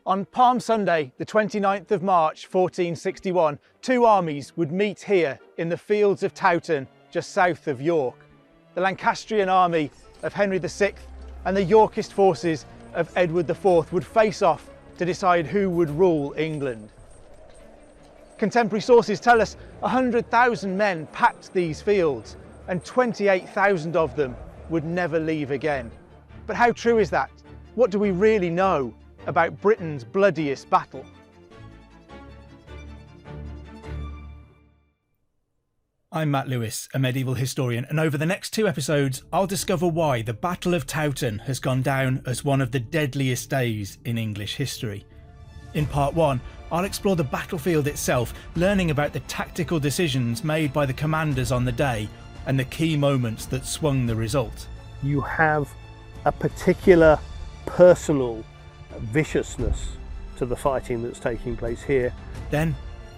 On Palm Sunday, the 29th of March 1461, two armies would meet here in the fields of Towton, just south of York. The Lancastrian army of Henry VI and the Yorkist forces of Edward IV would face off to decide who would rule England. Contemporary sources tell us 100,000 men packed these fields and 28,000 of them would never leave again. But how true is that? What do we really know about Britain's bloodiest battle? I'm Matt Lewis, a medieval historian, and over the next two episodes I'll discover why the Battle of Towton has gone down as one of the deadliest days in English history. In part one, I'll explore the battlefield itself, learning about the tactical decisions made by the commanders on the day and the key moments that swung the result. You have a particular personal viciousness to the fighting that's taking place here. Then,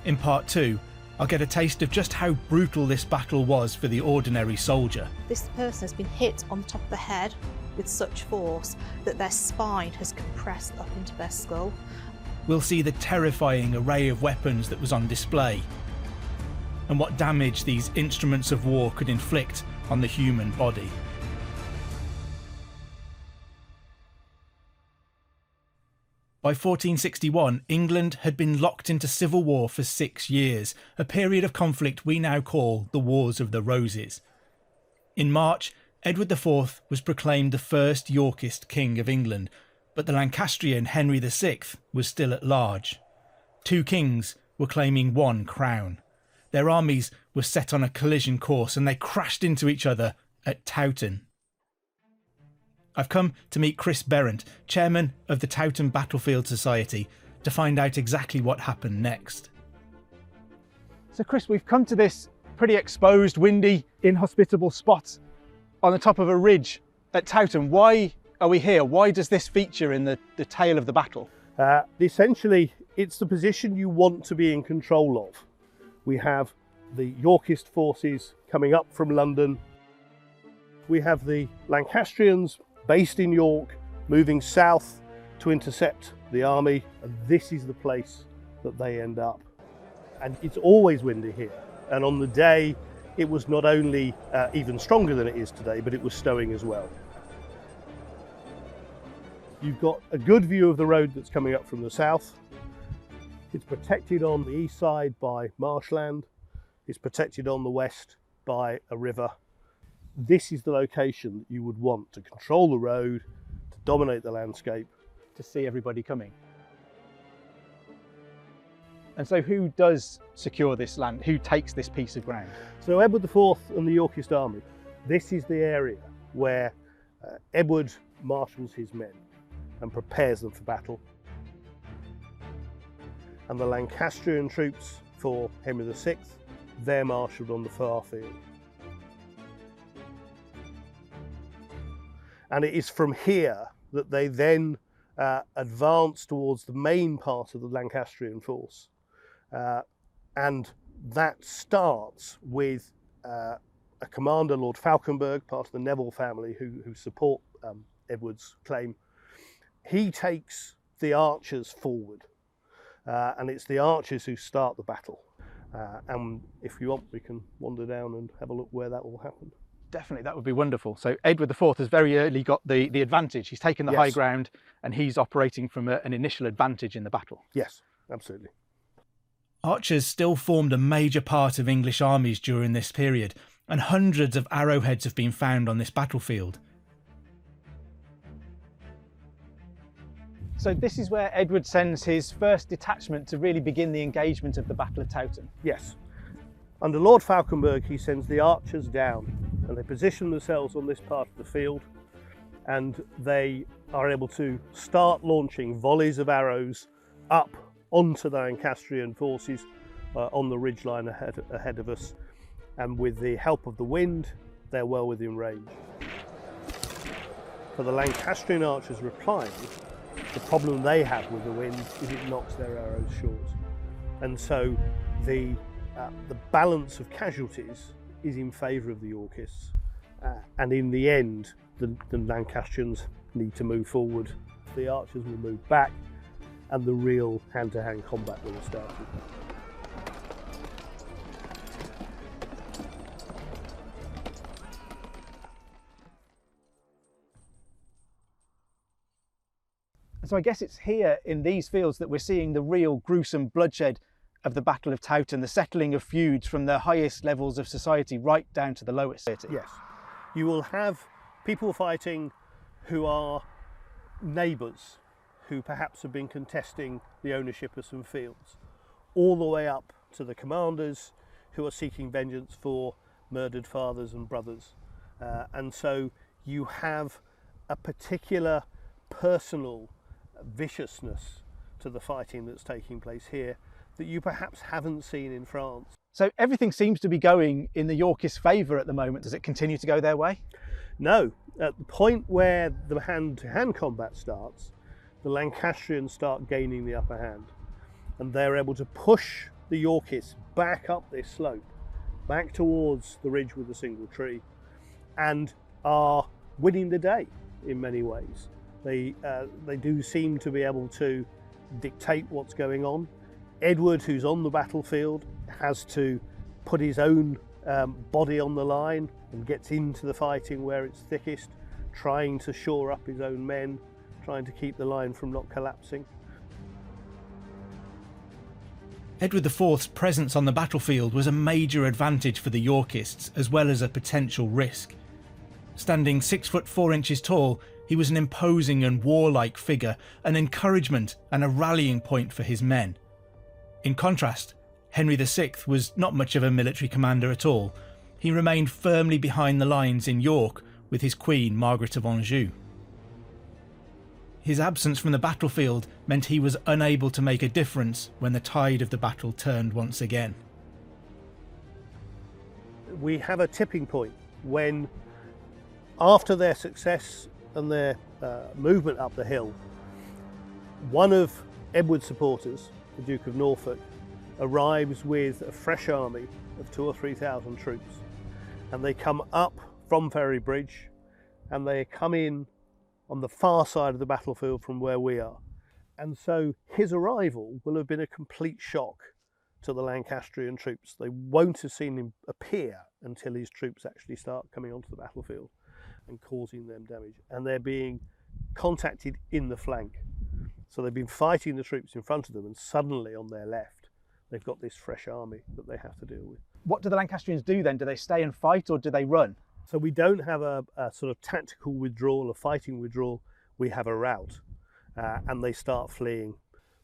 in part two, I'll get a taste of just how brutal this battle was for the ordinary soldier. This person has been hit on the top of the head with such force that their spine has compressed up into their skull. We'll see the terrifying array of weapons that was on display and what damage these instruments of war could inflict on the human body. By 1461, England had been locked into civil war for 6 years, a period of conflict we now call the Wars of the Roses. In March, Edward IV was proclaimed the first Yorkist king of England, but the Lancastrian Henry VI was still at large. Two kings were claiming one crown. Their armies were set on a collision course and they crashed into each other at Towton. I've come to meet Chris Berendt, chairman of the Towton Battlefield Society, to find out exactly what happened next. So Chris, we've come to this pretty exposed, windy, inhospitable spot on the top of a ridge at Towton. Why are we here? Why does this feature in the tale of the battle? Essentially, it's the position you want to be in control of. We have the Yorkist forces coming up from London. We have the Lancastrians based in York, moving south to intercept the army, and this is the place that they end up. And it's always windy here, and on the day it was not only even stronger than it is today, but it was snowing as well. You've got a good view of the road that's coming up from the south. It's protected on the east side by marshland. It's protected on the west by a river. This is the location that you would want to control the road, to dominate the landscape. To see everybody coming. And so who does secure this land? Who takes this piece of ground? So Edward IV and the Yorkist army, this is the area where Edward marshals his men and prepares them for battle. And the Lancastrian troops for Henry VI, they're marshalled on the far field. And it is from here that they then advance towards the main part of the Lancastrian force. And that starts with a commander, Lord Falkenberg, part of the Neville family, who support Edward's claim. He takes the archers forward, and it's the archers who start the battle. And if you want, we can wander down and have a look where that will happen. Definitely, that would be wonderful. So Edward IV has very early got the advantage. He's taken the high ground and he's operating from an initial advantage in the battle. Yes, absolutely. Archers still formed a major part of English armies during this period, and hundreds of arrowheads have been found on this battlefield. So this is where Edward sends his first detachment to really begin the engagement of the Battle of Towton. Yes. Under Lord Falkenberg, he sends the archers down and they position themselves on this part of the field, and they are able to start launching volleys of arrows up onto the Lancastrian forces on the ridgeline ahead of us. And with the help of the wind, they're well within range. For the Lancastrian archers replying, the problem they have with the wind is it knocks their arrows short. And so the balance of casualties is in favour of the Yorkists, and in the end the Lancastrians need to move forward. The archers will move back, and the real hand-to-hand combat would have started. So I guess it's here in these fields that we're seeing the real gruesome bloodshed of the Battle of Towton, the settling of feuds from the highest levels of society right down to the lowest. Yes, you will have people fighting who are neighbours, who perhaps have been contesting the ownership of some fields, all the way up to the commanders who are seeking vengeance for murdered fathers and brothers. And so you have a particular personal viciousness to the fighting that's taking place here that you perhaps haven't seen in France. So everything seems to be going in the Yorkist favour at the moment. Does it continue to go their way? No. At the point where the hand-to-hand combat starts, the Lancastrians start gaining the upper hand, and they're able to push the Yorkists back up this slope, back towards the ridge with a single tree, and are winning the day in many ways. They do seem to be able to dictate what's going on. Edward, who's on the battlefield, has to put his own body on the line and gets into the fighting where it's thickest, trying to shore up his own men, trying to keep the line from not collapsing. Edward IV's presence on the battlefield was a major advantage for the Yorkists, as well as a potential risk. Standing 6 foot 4 inches tall, he was an imposing and warlike figure, an encouragement and a rallying point for his men. In contrast, Henry VI was not much of a military commander at all. He remained firmly behind the lines in York with his queen Margaret of Anjou. His absence from the battlefield meant he was unable to make a difference when the tide of the battle turned once again. We have a tipping point when, after their success and their movement up the hill, one of Edward's supporters, the Duke of Norfolk, arrives with a fresh army of 2,000 or 3,000 troops, and they come up from Ferry Bridge and they come in on the far side of the battlefield from where we are. And so his arrival will have been a complete shock to the Lancastrian troops. They won't have seen him appear until his troops actually start coming onto the battlefield and causing them damage. And they're being contacted in the flank. So they've been fighting the troops in front of them, and suddenly on their left, they've got this fresh army that they have to deal with. What do the Lancastrians do then? Do they stay and fight, or do they run? So we don't have a sort of tactical withdrawal, a fighting withdrawal. We have a rout, and they start fleeing.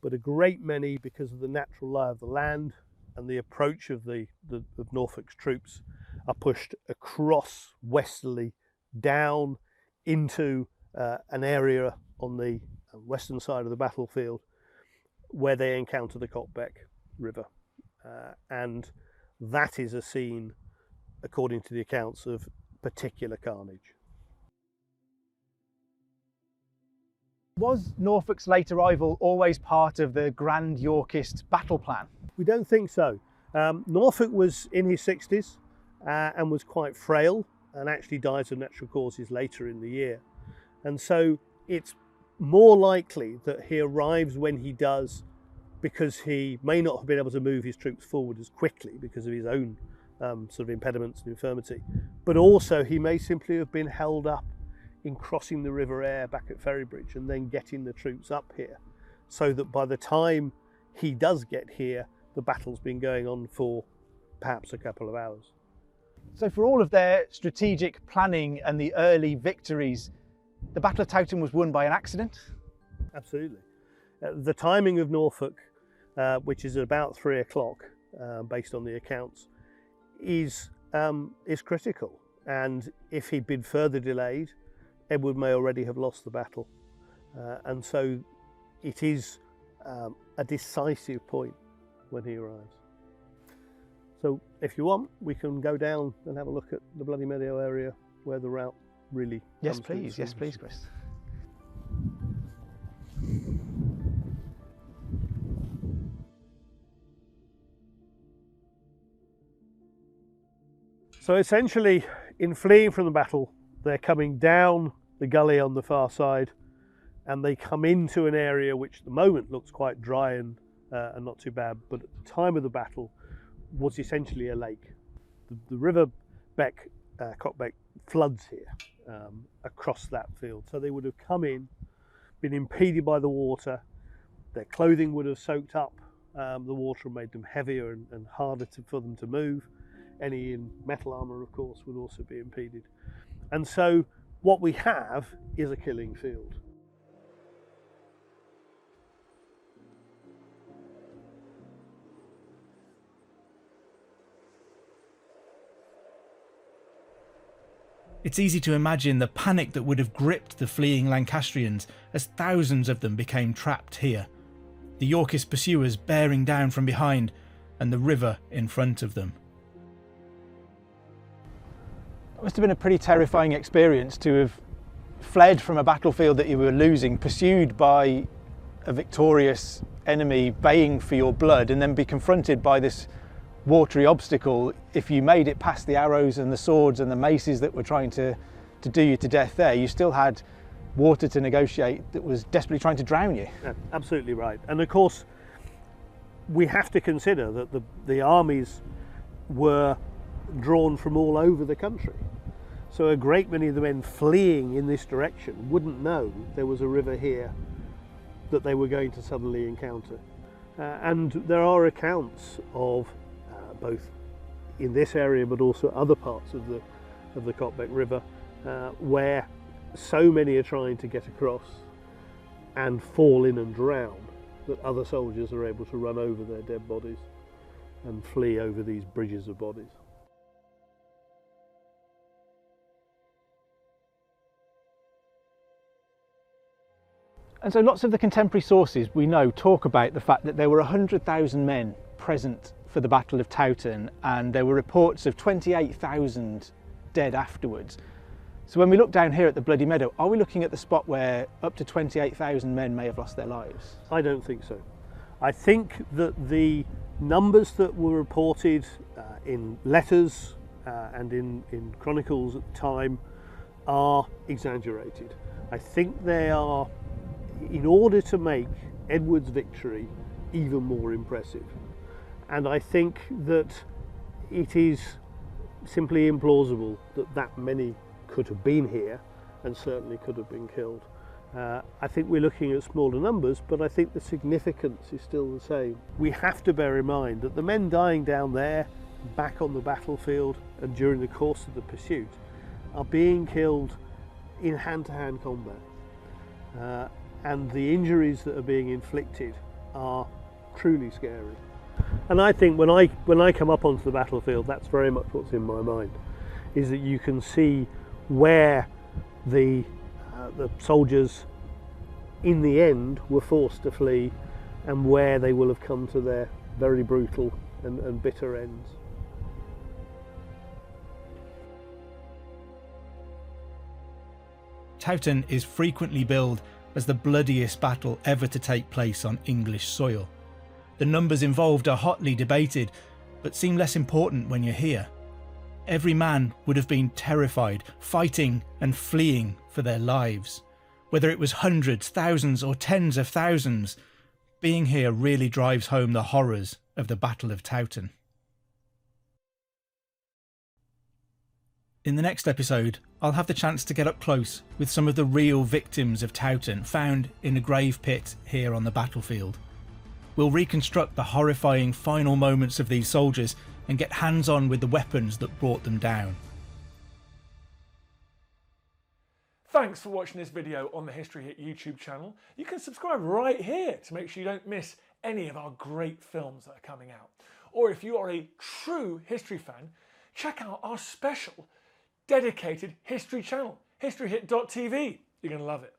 But a great many, because of the natural lie of the land and the approach of of Norfolk's troops, are pushed across westerly down into an area on the western side of the battlefield where they encounter the Cockbeck River. And that is a scene, according to the accounts, of particular carnage. Was Norfolk's late arrival always part of the grand Yorkist battle plan? We don't think so. Norfolk was in his 60s and was quite frail, and actually dies of natural causes later in the year. And so it's more likely that he arrives when he does because he may not have been able to move his troops forward as quickly because of his own sort of impediments and infirmity, but also he may simply have been held up in crossing the River Aire back at Ferrybridge and then getting the troops up here, so that by the time he does get here, the battle's been going on for perhaps a couple of hours. So for all of their strategic planning and the early victories, the Battle of Towton was won by an accident? Absolutely. The timing of Norfolk, which is about 3 o'clock, based on the accounts, is critical. And if he'd been further delayed, Edward may already have lost the battle. And so it is a decisive point when he arrives. So if you want, we can go down and have a look at the Bloody Meadow area where the route really Yes, please. Yes, please, Chris. So essentially, in fleeing from the battle, they're coming down the gully on the far side and they come into an area which at the moment looks quite dry and not too bad, but at the time of the battle was essentially a lake. The river Cockbeck floods here across that field. So they would have come in, been impeded by the water, their clothing would have soaked up the water and made them heavier and harder for them to move. Any in metal armour, of course, would also be impeded. And so what we have is a killing field. It's easy to imagine the panic that would have gripped the fleeing Lancastrians as thousands of them became trapped here, the Yorkist pursuers bearing down from behind and the river in front of them. It must have been a pretty terrifying experience to have fled from a battlefield that you were losing, pursued by a victorious enemy baying for your blood, and then be confronted by this watery obstacle. If you made it past the arrows and the swords and the maces that were trying to do you to death there, you still had water to negotiate that was desperately trying to drown you. Yeah, absolutely right. And of course, we have to consider that the armies were drawn from all over the country. So a great many of the men fleeing in this direction wouldn't know there was a river here that they were going to suddenly encounter. And there are accounts of both in this area but also other parts of the Cockbeck River where so many are trying to get across and fall in and drown that other soldiers are able to run over their dead bodies and flee over these bridges of bodies. And so lots of the contemporary sources we know talk about the fact that there were 100,000 men present for the Battle of Towton, and there were reports of 28,000 dead afterwards. So when we look down here at the Bloody Meadow, are we looking at the spot where up to 28,000 men may have lost their lives? I don't think so. I think that the numbers that were reported in letters and in chronicles at the time are exaggerated. I think they are in order to make Edward's victory even more impressive. And I think that it is simply implausible that that many could have been here and certainly could have been killed. I think we're looking at smaller numbers, but I think the significance is still the same. We have to bear in mind that the men dying down there, back on the battlefield and during the course of the pursuit, are being killed in hand-to-hand combat. And the injuries that are being inflicted are truly scary. And I think when I come up onto the battlefield, that's very much what's in my mind, is that you can see where the soldiers in the end were forced to flee and where they will have come to their very brutal and bitter ends. Towton is frequently billed as the bloodiest battle ever to take place on English soil. The numbers involved are hotly debated, but seem less important when you're here. Every man would have been terrified, fighting and fleeing for their lives. Whether it was hundreds, thousands or tens of thousands, being here really drives home the horrors of the Battle of Towton. In the next episode, I'll have the chance to get up close with some of the real victims of Towton found in a grave pit here on the battlefield. We'll reconstruct the horrifying final moments of these soldiers and get hands-on with the weapons that brought them down. Thanks for watching this video on the History Hit YouTube channel. You can subscribe right here to make sure you don't miss any of our great films that are coming out. Or if you are a true history fan, check out our special dedicated history channel, historyhit.tv. You're going to love it.